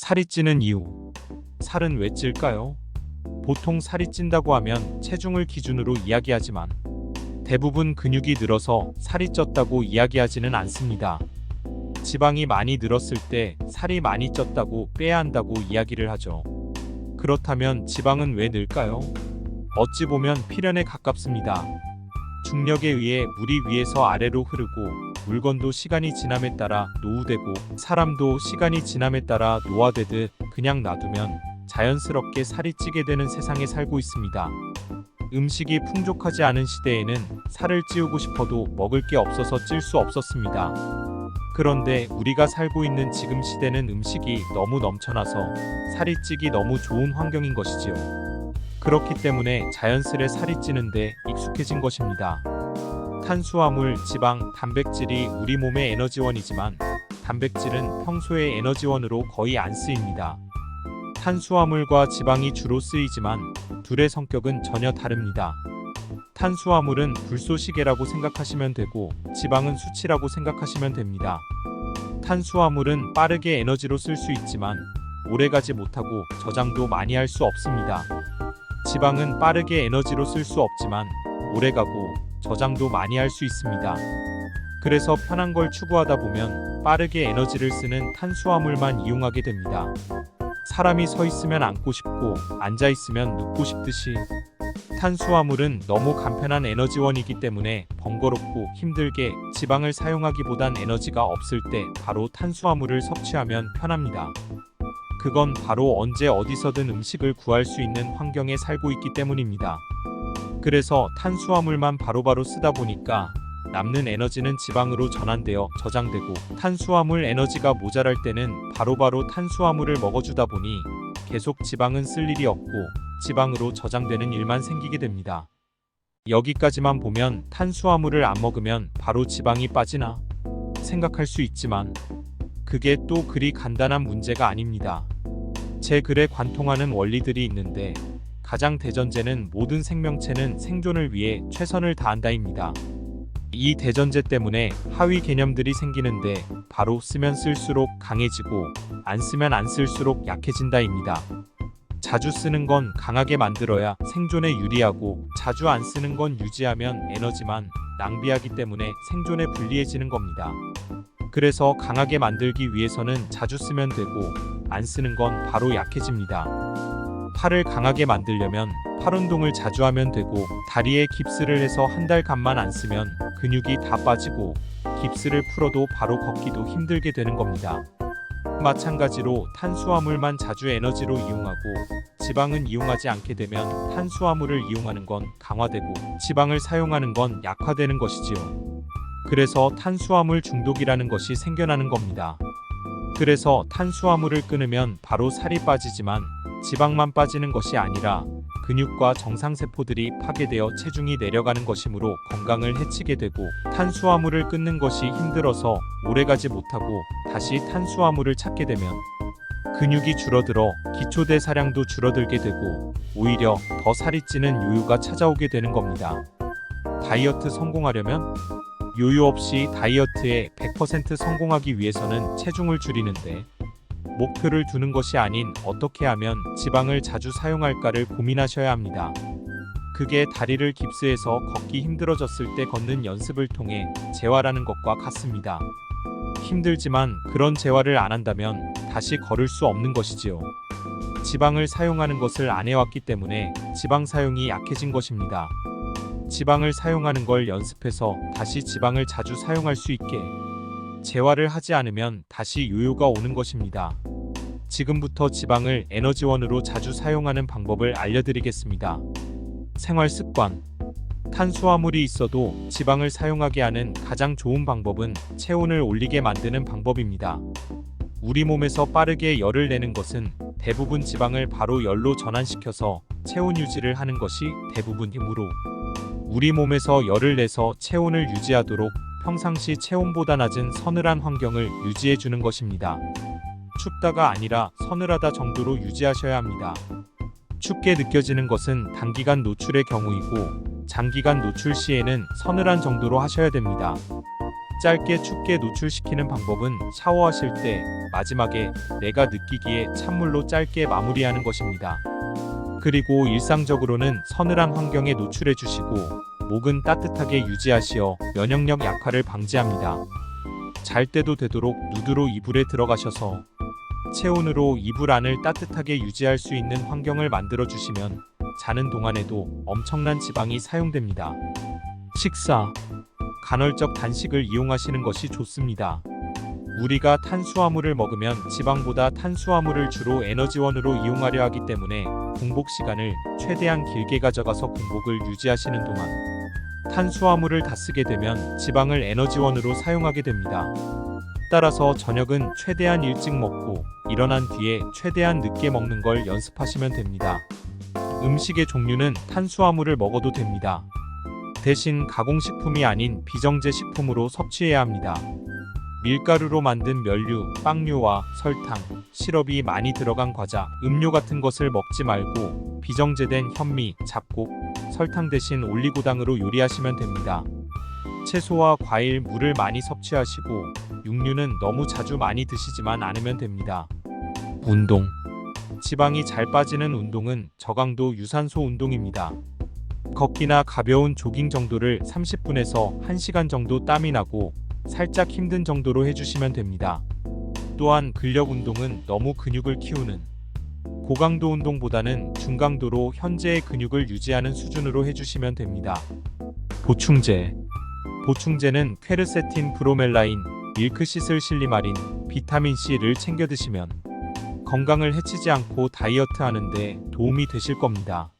살이 찌는 이유. 살은 왜 찔까요? 보통 살이 찐다고 하면 체중을 기준으로 이야기하지만 대부분 근육이 늘어서 살이 쪘다고 이야기하지는 않습니다. 지방이 많이 늘었을 때 살이 많이 쪘다고 빼야 한다고 이야기를 하죠. 그렇다면 지방은 왜 늘까요? 어찌 보면 필연에 가깝습니다. 중력에 의해 물이 위에서 아래로 흐르고 물건도 시간이 지남에 따라 노후되고 사람도 시간이 지남에 따라 노화되듯 그냥 놔두면 자연스럽게 살이 찌게 되는 세상에 살고 있습니다. 음식이 풍족하지 않은 시대에는 살을 찌우고 싶어도 먹을 게 없어서 찔 수 없었습니다. 그런데 우리가 살고 있는 지금 시대는 음식이 너무 넘쳐나서 살이 찌기 너무 좋은 환경인 것이지요. 그렇기 때문에 자연스레 살이 찌는데 익숙해진 것입니다. 탄수화물, 지방, 단백질이 우리 몸의 에너지원이지만 단백질은 평소에 에너지원으로 거의 안 쓰입니다. 탄수화물과 지방이 주로 쓰이지만 둘의 성격은 전혀 다릅니다. 탄수화물은 불쏘시개라고 생각하시면 되고 지방은 수치라고 생각하시면 됩니다. 탄수화물은 빠르게 에너지로 쓸 수 있지만 오래가지 못하고 저장도 많이 할 수 없습니다. 지방은 빠르게 에너지로 쓸 수 없지만 오래가고 저장도 많이 할 수 있습니다. 그래서 편한 걸 추구하다 보면 빠르게 에너지를 쓰는 탄수화물만 이용하게 됩니다. 사람이 서 있으면 앉고 싶고 앉아 있으면 눕고 싶듯이 탄수화물은 너무 간편한 에너지원이기 때문에 번거롭고 힘들게 지방을 사용하기보단 에너지가 없을 때 바로 탄수화물을 섭취하면 편합니다. 그건 바로 언제 어디서든 음식을 구할 수 있는 환경에 살고 있기 때문입니다. 그래서 탄수화물만 바로바로 쓰다 보니까 남는 에너지는 지방으로 전환되어 저장되고 탄수화물 에너지가 모자랄 때는 바로바로 탄수화물을 먹어주다 보니 계속 지방은 쓸 일이 없고 지방으로 저장되는 일만 생기게 됩니다. 여기까지만 보면 탄수화물을 안 먹으면 바로 지방이 빠지나 생각할 수 있지만 그게 또 그리 간단한 문제가 아닙니다. 제 글에 관통하는 원리들이 있는데 가장 대전제는 모든 생명체는 생존을 위해 최선을 다한다입니다. 이 대전제 때문에 하위 개념들이 생기는데 바로 쓰면 쓸수록 강해지고 안 쓰면 안 쓸수록 약해진다입니다. 자주 쓰는 건 강하게 만들어야 생존에 유리하고 자주 안 쓰는 건 유지하면 에너지만 낭비하기 때문에 생존에 불리해지는 겁니다. 그래서 강하게 만들기 위해서는 자주 쓰면 되고 안 쓰는 건 바로 약해집니다. 팔을 강하게 만들려면 팔 운동을 자주 하면 되고 다리에 깁스를 해서 한 달간만 안 쓰면 근육이 다 빠지고 깁스를 풀어도 바로 걷기도 힘들게 되는 겁니다. 마찬가지로 탄수화물만 자주 에너지로 이용하고 지방은 이용하지 않게 되면 탄수화물을 이용하는 건 강화되고 지방을 사용하는 건 약화되는 것이지요. 그래서 탄수화물 중독이라는 것이 생겨나는 겁니다. 그래서 탄수화물을 끊으면 바로 살이 빠지지만 지방만 빠지는 것이 아니라 근육과 정상세포들이 파괴되어 체중이 내려가는 것이므로 건강을 해치게 되고 탄수화물을 끊는 것이 힘들어서 오래가지 못하고 다시 탄수화물을 찾게 되면 근육이 줄어들어 기초대사량도 줄어들게 되고 오히려 더 살이 찌는 요요가 찾아오게 되는 겁니다. 다이어트 성공하려면 요요 없이 다이어트에 100% 성공하기 위해서는 체중을 줄이는데 목표를 두는 것이 아닌 어떻게 하면 지방을 자주 사용할까를 고민하셔야 합니다. 그게 다리를 깁스해서 걷기 힘들어졌을 때 걷는 연습을 통해 재활하는 것과 같습니다. 힘들지만 그런 재활을 안 한다면 다시 걸을 수 없는 것이지요. 지방을 사용하는 것을 안 해왔기 때문에 지방 사용이 약해진 것입니다. 지방을 사용하는 걸 연습해서 다시 지방을 자주 사용할 수 있게 재활을 하지 않으면 다시 요요가 오는 것입니다. 지금부터 지방을 에너지원으로 자주 사용하는 방법을 알려드리겠습니다. 생활 습관. 탄수화물이 있어도 지방을 사용하게 하는 가장 좋은 방법은 체온을 올리게 만드는 방법입니다. 우리 몸에서 빠르게 열을 내는 것은 대부분 지방을 바로 열로 전환시켜서 체온 유지를 하는 것이 대부분이므로 우리 몸에서 열을 내서 체온을 유지하도록 평상시 체온보다 낮은 서늘한 환경을 유지해 주는 것입니다. 춥다가 아니라 서늘하다 정도로 유지하셔야 합니다. 춥게 느껴지는 것은 단기간 노출의 경우이고 장기간 노출 시에는 서늘한 정도로 하셔야 됩니다. 짧게 춥게 노출시키는 방법은 샤워하실 때 마지막에 내가 느끼기에 찬물로 짧게 마무리하는 것입니다. 그리고 일상적으로는 서늘한 환경에 노출해 주시고 목은 따뜻하게 유지하시어 면역력 약화를 방지합니다. 잘 때도 되도록 누드로 이불에 들어가셔서 체온으로 이불 안을 따뜻하게 유지할 수 있는 환경을 만들어 주시면 자는 동안에도 엄청난 지방이 사용됩니다. 식사, 간헐적 단식을 이용하시는 것이 좋습니다. 우리가 탄수화물을 먹으면 지방보다 탄수화물을 주로 에너지원으로 이용하려 하기 때문에 공복 시간을 최대한 길게 가져가서 공복을 유지하시는 동안 탄수화물을 다 쓰게 되면 지방을 에너지원으로 사용하게 됩니다. 따라서 저녁은 최대한 일찍 먹고 일어난 뒤에 최대한 늦게 먹는 걸 연습하시면 됩니다. 음식의 종류는 탄수화물을 먹어도 됩니다. 대신 가공식품이 아닌 비정제 식품으로 섭취해야 합니다. 밀가루로 만든 면류, 빵류와 설탕, 시럽이 많이 들어간 과자, 음료 같은 것을 먹지 말고 비정제된 현미, 잡곡, 설탕 대신 올리고당으로 요리하시면 됩니다. 채소와 과일, 물을 많이 섭취하시고 육류는 너무 자주 많이 드시지만 않으면 됩니다. 운동. 지방이 잘 빠지는 운동은 저강도 유산소 운동입니다. 걷기나 가벼운 조깅 정도를 30분에서 1시간 정도 땀이 나고 살짝 힘든 정도로 해주시면 됩니다. 또한 근력 운동은 너무 근육을 키우는 고강도 운동보다는 중강도로 현재의 근육을 유지하는 수준으로 해주시면 됩니다. 보충제. 보충제는 퀘르세틴, 브로멜라인, 밀크시슬실리마린, 비타민C를 챙겨 드시면 건강을 해치지 않고 다이어트 하는데 도움이 되실 겁니다.